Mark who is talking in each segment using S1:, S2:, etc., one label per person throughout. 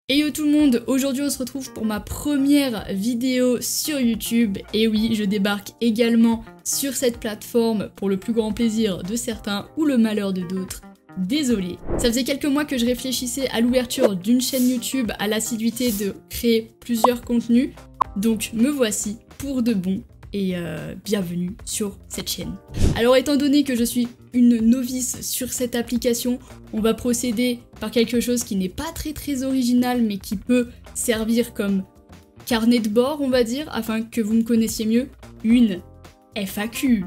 S1: Hey yo tout le monde, aujourd'hui on se retrouve pour ma première vidéo sur YouTube. Et oui, je débarque également sur cette plateforme pour le plus grand plaisir de certains ou le malheur de d'autres. Désolé. Ça faisait quelques mois que je réfléchissais à l'ouverture d'une chaîne YouTube, à l'assiduité de créer plusieurs contenus. Donc me voici pour de bon et bienvenue sur cette chaîne. Alors étant donné que je suis une novice sur cette application, on va procéder par quelque chose qui n'est pas très original mais qui peut servir comme carnet de bord on va dire, afin que vous me connaissiez mieux, une FAQ.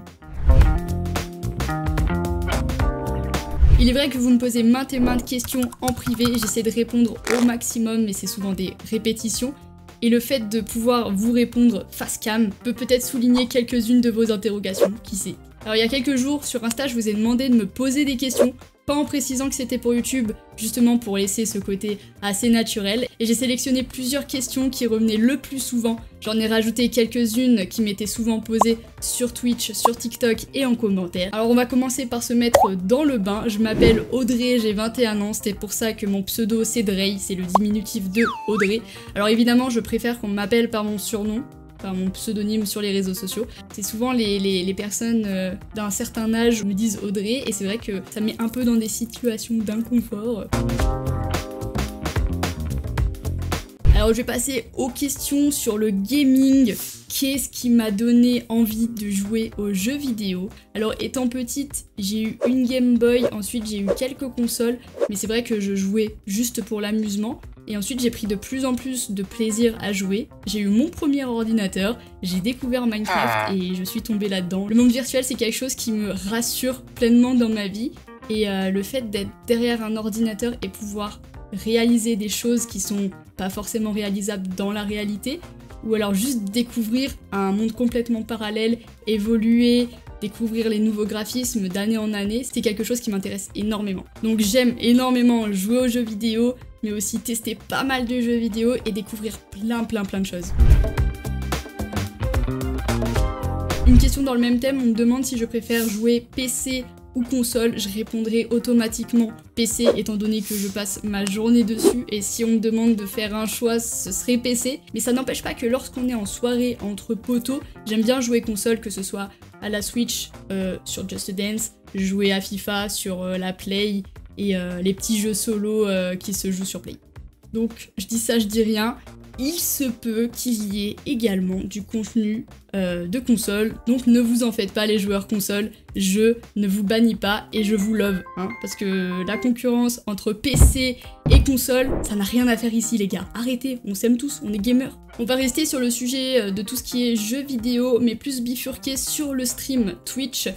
S1: Il est vrai que vous me posez maintes et maintes questions en privé, j'essaie de répondre au maximum mais c'est souvent des répétitions. Et le fait de pouvoir vous répondre face cam peut peut-être souligner quelques-unes de vos interrogations, qui sait. Alors il y a quelques jours, sur Insta, je vous ai demandé de me poser des questions, pas en précisant que c'était pour YouTube, justement pour laisser ce côté assez naturel. Et j'ai sélectionné plusieurs questions qui revenaient le plus souvent. J'en ai rajouté quelques-unes qui m'étaient souvent posées sur Twitch, sur TikTok et en commentaire. Alors on va commencer par se mettre dans le bain. Je m'appelle Audrey, j'ai 21 ans, c'était pour ça que mon pseudo c'est Drey, c'est le diminutif de Audrey. Alors évidemment, je préfère qu'on m'appelle par mon surnom, par mon pseudonyme sur les réseaux sociaux. C'est souvent les personnes d'un certain âge me disent Audrey et c'est vrai que ça me met un peu dans des situations d'inconfort. Alors je vais passer aux questions sur le gaming. Qu'est-ce qui m'a donné envie de jouer aux jeux vidéo? Alors étant petite, j'ai eu une Game Boy, ensuite j'ai eu quelques consoles, mais c'est vrai que je jouais juste pour l'amusement. Et ensuite j'ai pris de plus en plus de plaisir à jouer. J'ai eu mon premier ordinateur, j'ai découvert Minecraft et je suis tombée là-dedans. Le monde virtuel c'est quelque chose qui me rassure pleinement dans ma vie. Et le fait d'être derrière un ordinateur et pouvoir réaliser des choses qui sont pas forcément réalisables dans la réalité, ou alors juste découvrir un monde complètement parallèle, évoluer, découvrir les nouveaux graphismes d'année en année, c'est quelque chose qui m'intéresse énormément. Donc j'aime énormément jouer aux jeux vidéo, mais aussi tester pas mal de jeux vidéo et découvrir plein de choses. Une question dans le même thème, on me demande si je préfère jouer PC ou console, je répondrai automatiquement PC étant donné que je passe ma journée dessus, et si on me demande de faire un choix ce serait PC, mais ça n'empêche pas que lorsqu'on est en soirée entre potos, j'aime bien jouer console, que ce soit à la Switch sur Just Dance, jouer à FIFA sur la Play et les petits jeux solo qui se jouent sur Play. Donc je dis ça, je dis rien. Il se peut qu'il y ait également du contenu de console, donc ne vous en faites pas les joueurs console, je ne vous bannis pas et je vous love, hein, parce que la concurrence entre PC et console, ça n'a rien à faire ici les gars, arrêtez, on s'aime tous, on est gamers. On va rester sur le sujet de tout ce qui est jeux vidéo, mais plus bifurqué sur le stream Twitch.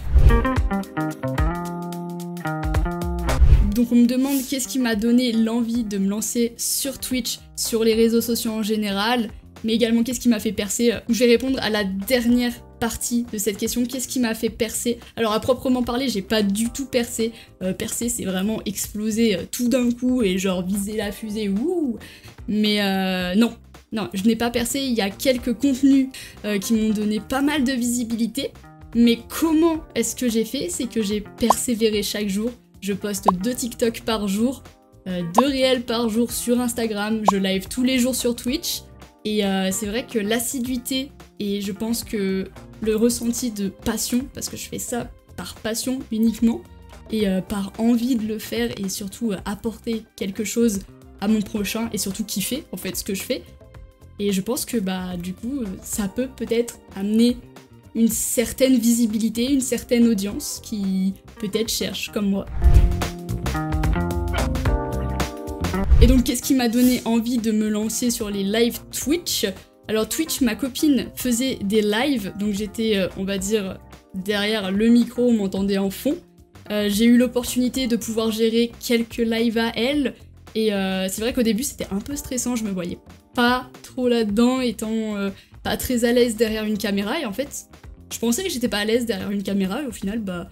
S1: Donc on me demande qu'est-ce qui m'a donné l'envie de me lancer sur Twitch, sur les réseaux sociaux en général, mais également qu'est-ce qui m'a fait percer. Je vais répondre à la dernière partie de cette question, qu'est-ce qui m'a fait percer. Alors à proprement parler, j'ai pas du tout percé. Percer c'est vraiment exploser tout d'un coup et genre viser la fusée, ouh. Mais non, je n'ai pas percé, il y a quelques contenus qui m'ont donné pas mal de visibilité, mais comment est-ce que j'ai fait? C'est que j'ai persévéré chaque jour. Je poste 2 TikTok par jour, 2 réels par jour sur Instagram, je live tous les jours sur Twitch. Et c'est vrai que l'assiduité et je pense que le ressenti de passion, parce que je fais ça par passion uniquement, et par envie de le faire et surtout apporter quelque chose à mon prochain et surtout kiffer en fait ce que je fais. Et je pense que bah du coup ça peut peut-être amener une certaine visibilité, une certaine audience qui peut-être cherche comme moi. Et donc qu'est-ce qui m'a donné envie de me lancer sur les lives Twitch? Alors Twitch, ma copine faisait des lives, donc j'étais on va dire derrière le micro, on m'entendait en fond. J'ai eu l'opportunité de pouvoir gérer quelques lives à elle, et c'est vrai qu'au début c'était un peu stressant, je me voyais pas trop là-dedans, étant pas très à l'aise derrière une caméra, et en fait je pensais que j'étais pas à l'aise derrière une caméra et au final bah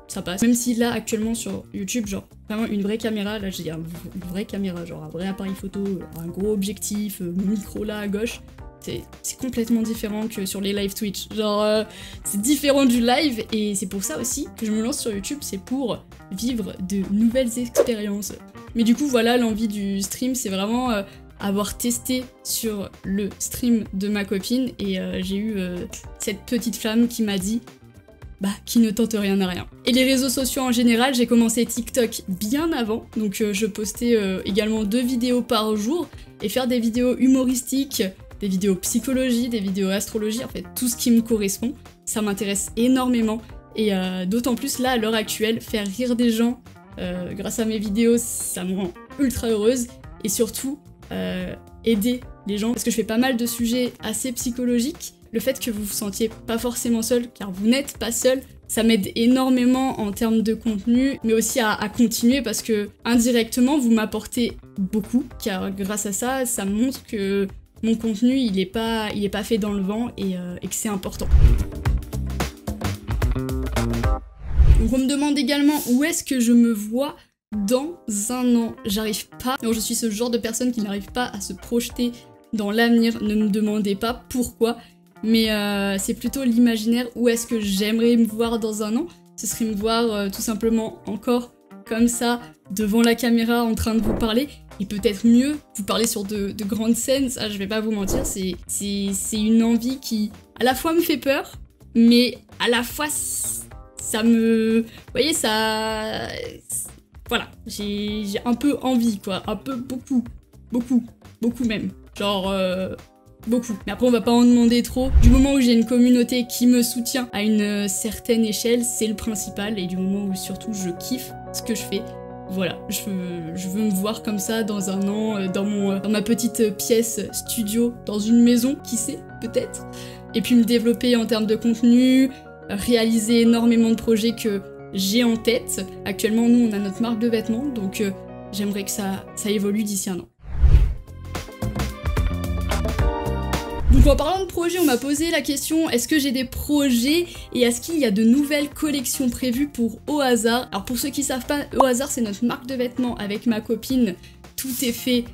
S1: ça passe. Même si là actuellement sur YouTube, genre vraiment une vraie caméra, là j'ai une vraie caméra, genre un vrai appareil photo, un gros objectif, mon micro là à gauche, c'est complètement différent que sur les live Twitch. Genre c'est différent du live et c'est pour ça aussi que je me lance sur YouTube, c'est pour vivre de nouvelles expériences. Mais du coup voilà, l'envie du stream c'est vraiment avoir testé sur le stream de ma copine et j'ai eu cette petite flamme qui m'a dit bah qui ne tente rien à rien. Et les réseaux sociaux en général, j'ai commencé TikTok bien avant, donc je postais également 2 vidéos par jour et faire des vidéos humoristiques, des vidéos psychologie, des vidéos astrologie, en fait tout ce qui me correspond, ça m'intéresse énormément et d'autant plus là à l'heure actuelle, faire rire des gens grâce à mes vidéos, ça me rend ultra heureuse et surtout aider les gens parce que je fais pas mal de sujets assez psychologiques. Le fait que vous vous sentiez pas forcément seul, car vous n'êtes pas seul, ça m'aide énormément en termes de contenu, mais aussi à continuer parce que indirectement vous m'apportez beaucoup, car grâce à ça, ça me montre que mon contenu il est pas fait dans le vent et que c'est important. Donc on me demande également où est-ce que je me vois dans un an. J'arrive pas, alors je suis ce genre de personne qui n'arrive pas à se projeter dans l'avenir, ne me demandez pas pourquoi. Mais c'est plutôt l'imaginaire, où est-ce que j'aimerais me voir dans un an. Ce serait me voir tout simplement encore comme ça, devant la caméra, en train de vous parler. Et peut-être mieux, vous parler sur de grandes scènes, ça je vais pas vous mentir, c'est une envie qui à la fois me fait peur, mais à la fois ça me... Vous voyez, ça... Voilà, j'ai un peu envie quoi, un peu beaucoup même. Genre... beaucoup. Mais après on va pas en demander trop. Du moment où j'ai une communauté qui me soutient à une certaine échelle, c'est le principal. Et du moment où surtout je kiffe ce que je fais, voilà, je veux me voir comme ça dans un an, dans ma petite pièce studio, dans une maison, qui sait, peut-être. Et puis me développer en termes de contenu, réaliser énormément de projets que j'ai en tête. Actuellement, nous, on a notre marque de vêtements, donc j'aimerais que ça évolue d'ici un an. Donc en parlant de projets, on m'a posé la question, est-ce que j'ai des projets et est-ce qu'il y a de nouvelles collections prévues pour Au Hasard? Alors pour ceux qui savent pas, Au Hasard c'est notre marque de vêtements avec ma copine, tout est fait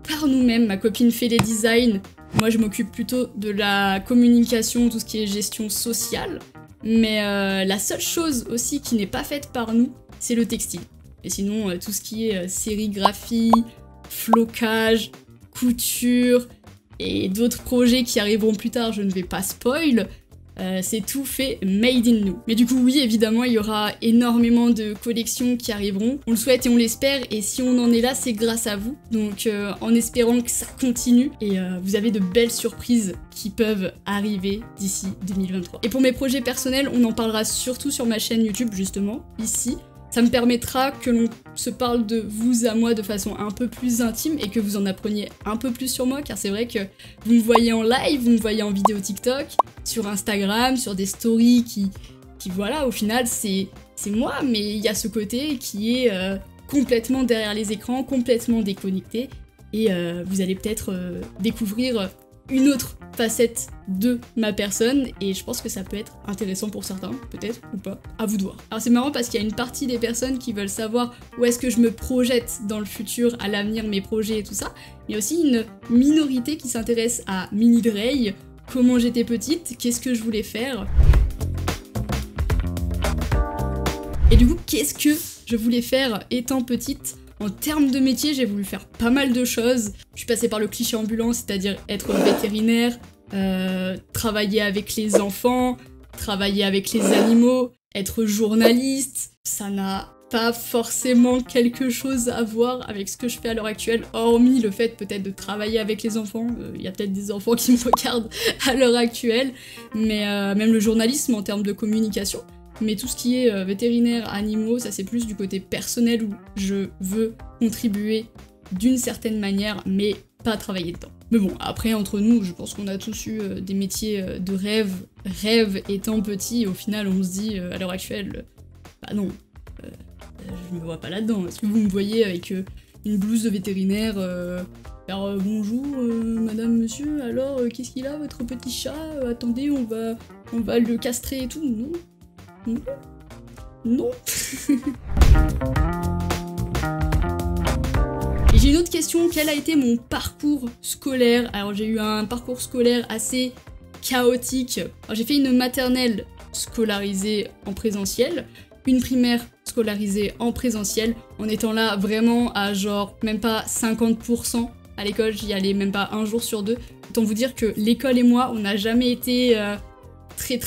S1: par nous-mêmes, ma copine fait les designs, moi je m'occupe plutôt de la communication, tout ce qui est gestion sociale, mais la seule chose aussi qui n'est pas faite par nous, c'est le textile. Et sinon tout ce qui est sérigraphie, flocage, couture... et d'autres projets qui arriveront plus tard, je ne vais pas spoil, c'est tout fait made in nous. Mais du coup oui, évidemment, il y aura énormément de collections qui arriveront, on le souhaite et on l'espère, et si on en est là, c'est grâce à vous, donc en espérant que ça continue, et vous avez de belles surprises qui peuvent arriver d'ici 2023. Et pour mes projets personnels, on en parlera surtout sur ma chaîne YouTube, justement, ici. Ça me permettra que l'on se parle de vous à moi de façon un peu plus intime et que vous en appreniez un peu plus sur moi, car c'est vrai que vous me voyez en live, vous me voyez en vidéo TikTok, sur Instagram, sur des stories qui voilà, au final c'est moi, mais il y a ce côté qui est complètement derrière les écrans, complètement déconnecté, et vous allez peut-être découvrir une autre facette de ma personne, et je pense que ça peut être intéressant pour certains, peut-être, ou pas, à vous de voir. Alors c'est marrant parce qu'il y a une partie des personnes qui veulent savoir où est-ce que je me projette dans le futur, à l'avenir, mes projets et tout ça, mais il y a aussi une minorité qui s'intéresse à Mini Drey, comment j'étais petite, qu'est-ce que je voulais faire. Et du coup, qu'est-ce que je voulais faire étant petite ? En termes de métier, j'ai voulu faire pas mal de choses. Je suis passée par le cliché ambulant, c'est-à-dire être vétérinaire, travailler avec les enfants, travailler avec les animaux, être journaliste. Ça n'a pas forcément quelque chose à voir avec ce que je fais à l'heure actuelle, hormis le fait peut-être de travailler avec les enfants. Il y a peut-être des enfants qui me regardent à l'heure actuelle, mais même le journalisme en termes de communication. Mais tout ce qui est vétérinaire, animaux, ça c'est plus du côté personnel où je veux contribuer d'une certaine manière, mais pas travailler dedans. Mais bon, après entre nous, je pense qu'on a tous eu des métiers de rêve étant petit, et au final on se dit à l'heure actuelle, bah non, je me vois pas là-dedans. Est-ce que vous me voyez avec une blouse de vétérinaire alors bonjour madame, monsieur, alors qu'est-ce qu'il a votre petit chat? Attendez, on va le castrer et tout. Non. Non. Et j'ai une autre question, quel a été mon parcours scolaire? Alors j'ai eu un parcours scolaire assez chaotique. J'ai fait une maternelle scolarisée en présentiel, une primaire scolarisée en présentiel, en étant là vraiment à genre même pas 50% à l'école, j'y allais même pas un jour sur deux. Autant vous dire que l'école et moi, on n'a jamais été très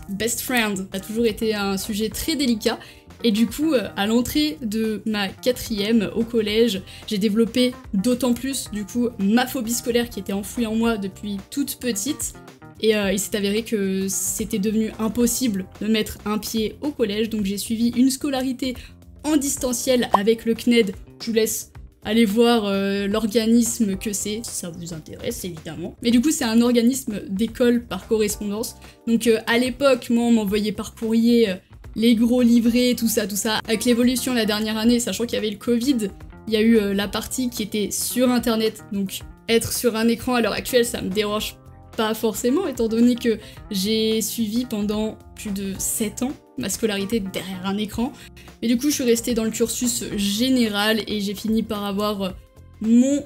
S1: best friend. Ça a toujours été un sujet très délicat. Et du coup, à l'entrée de ma 4e au collège, j'ai développé d'autant plus, du coup, ma phobie scolaire qui était enfouie en moi depuis toute petite. Et il s'est avéré que c'était devenu impossible de mettre un pied au collège, donc j'ai suivi une scolarité en distanciel avec le CNED. Je vous laisse aller voir l'organisme que c'est, si ça vous intéresse évidemment. Mais du coup c'est un organisme d'école par correspondance. Donc à l'époque, moi on m'envoyait par courrier les gros livrets, tout ça. Avec l'évolution la dernière année, sachant qu'il y avait le Covid, il y a eu la partie qui était sur internet. Donc être sur un écran à l'heure actuelle, ça me dérange pas forcément, étant donné que j'ai suivi pendant plus de 7 ans ma scolarité derrière un écran. Mais du coup, je suis restée dans le cursus général et j'ai fini par avoir mon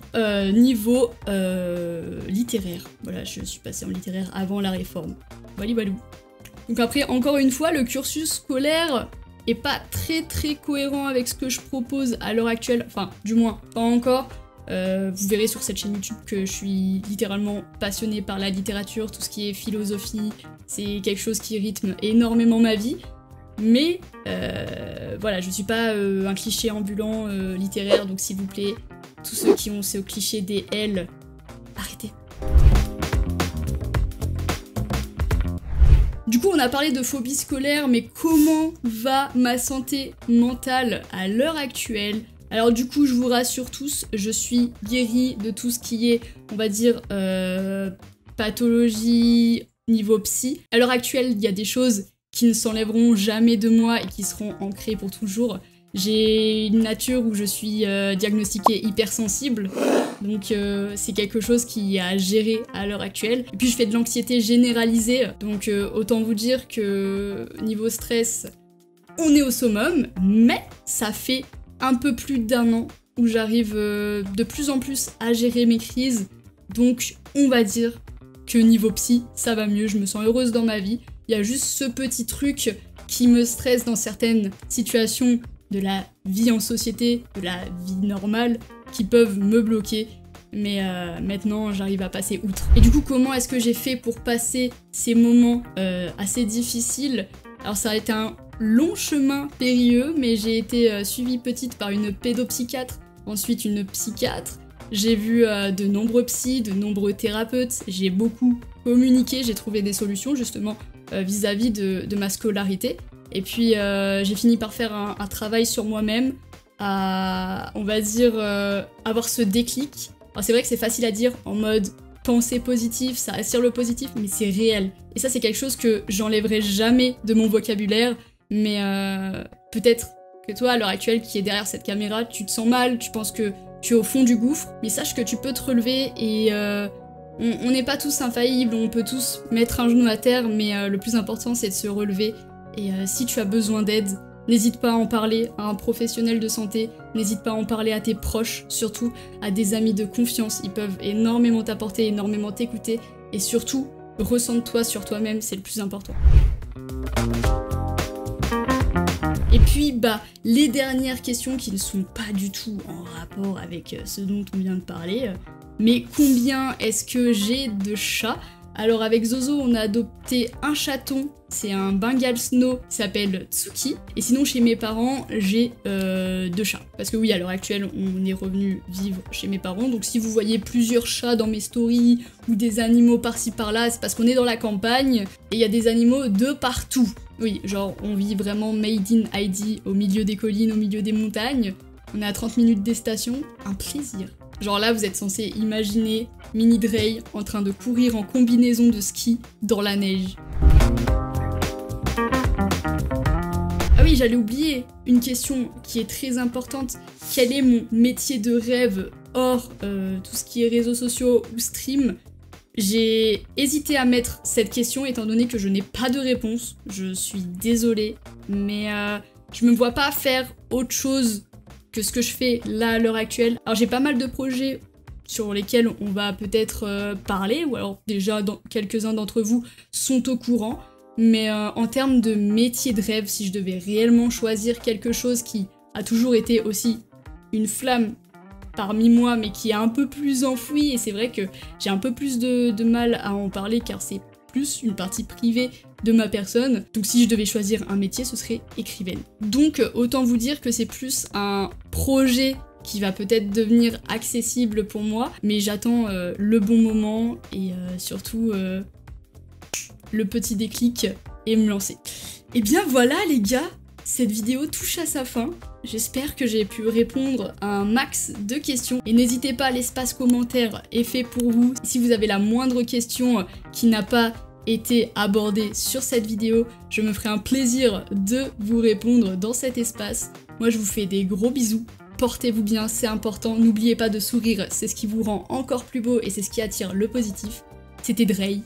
S1: niveau littéraire. Voilà, je suis passée en littéraire avant la réforme. Walou. Donc après, encore une fois, le cursus scolaire est pas très cohérent avec ce que je propose à l'heure actuelle. Enfin, du moins, pas encore. Vous verrez sur cette chaîne YouTube que je suis littéralement passionnée par la littérature, tout ce qui est philosophie, c'est quelque chose qui rythme énormément ma vie. Mais voilà, je suis pas un cliché ambulant littéraire, donc s'il vous plaît, tous ceux qui ont ce cliché des L, arrêtez. Du coup, on a parlé de phobie scolaire, mais comment va ma santé mentale à l'heure actuelle ? Alors du coup, je vous rassure tous, je suis guérie de tout ce qui est, on va dire, pathologie niveau psy. À l'heure actuelle, il y a des choses qui ne s'enlèveront jamais de moi et qui seront ancrées pour toujours. J'ai une nature où je suis diagnostiquée hypersensible, donc c'est quelque chose qui est à gérer à l'heure actuelle. Et puis je fais de l'anxiété généralisée, donc autant vous dire que niveau stress, on est au summum, mais ça fait un peu plus d'1 an où j'arrive de plus en plus à gérer mes crises, donc on va dire que niveau psy, ça va mieux, je me sens heureuse dans ma vie. Il y a juste ce petit truc qui me stresse dans certaines situations de la vie en société, de la vie normale, qui peuvent me bloquer, mais maintenant j'arrive à passer outre. Et du coup, comment est-ce que j'ai fait pour passer ces moments assez difficiles ? Alors ça a été un long chemin périlleux, mais j'ai été suivie petite par une pédopsychiatre, ensuite une psychiatre. J'ai vu de nombreux psys, de nombreux thérapeutes, j'ai beaucoup communiqué, j'ai trouvé des solutions justement vis-à-vis de ma scolarité. Et puis j'ai fini par faire un travail sur moi-même, à, on va dire, avoir ce déclic. Alors c'est vrai que c'est facile à dire en mode penser positif, ça attire le positif, mais c'est réel. Et ça c'est quelque chose que j'enlèverai jamais de mon vocabulaire, mais peut-être que toi à l'heure actuelle qui est derrière cette caméra, tu te sens mal, tu penses que tu es au fond du gouffre, mais sache que tu peux te relever et on n'est pas tous infaillibles, on peut tous mettre un genou à terre, mais le plus important c'est de se relever. Et si tu as besoin d'aide, n'hésite pas à en parler à un professionnel de santé, n'hésite pas à en parler à tes proches, surtout à des amis de confiance, ils peuvent énormément t'apporter, énormément t'écouter, et surtout, ressente-toi sur toi-même, c'est le plus important. Et puis, les dernières questions qui ne sont pas du tout en rapport avec ce dont on vient de parler, mais combien est-ce que j'ai de chats ? Alors avec Zozo, on a adopté un chaton, c'est un Bengal Snow qui s'appelle Tsuki. Et sinon chez mes parents, j'ai 2 chats. Parce que oui, à l'heure actuelle, on est revenu vivre chez mes parents. Donc si vous voyez plusieurs chats dans mes stories ou des animaux par-ci par-là, c'est parce qu'on est dans la campagne et il y a des animaux de partout. Oui, genre on vit vraiment made in Heidi, au milieu des collines, au milieu des montagnes. On est à 30 minutes des stations, un plaisir. Genre là, vous êtes censé imaginer Mini Drey en train de courir en combinaison de ski dans la neige. Ah oui, j'allais oublier une question qui est très importante. Quel est mon métier de rêve hors tout ce qui est réseaux sociaux ou stream ? J'ai hésité à mettre cette question étant donné que je n'ai pas de réponse. Je suis désolée, mais je me vois pas faire autre chose que ce que je fais là à l'heure actuelle. Alors j'ai pas mal de projets sur lesquels on va peut-être parler, ou alors déjà quelques-uns d'entre vous sont au courant, mais en termes de métier de rêve, si je devais réellement choisir quelque chose qui a toujours été aussi une flamme parmi moi, mais qui est un peu plus enfoui, et c'est vrai que j'ai un peu plus de mal à en parler, car c'est plus une partie privée de ma personne. Donc si je devais choisir un métier, ce serait écrivaine. Donc autant vous dire que c'est plus un projet qui va peut-être devenir accessible pour moi, mais j'attends le bon moment et surtout le petit déclic et me lancer. Et bien voilà les gars, cette vidéo touche à sa fin. J'espère que j'ai pu répondre à un max de questions. Et n'hésitez pas, l'espace commentaire est fait pour vous. Si vous avez la moindre question qui n'a pas été abordée sur cette vidéo, je me ferai un plaisir de vous répondre dans cet espace. Moi je vous fais des gros bisous. Portez-vous bien, c'est important. N'oubliez pas de sourire, c'est ce qui vous rend encore plus beau et c'est ce qui attire le positif. C'était Drey.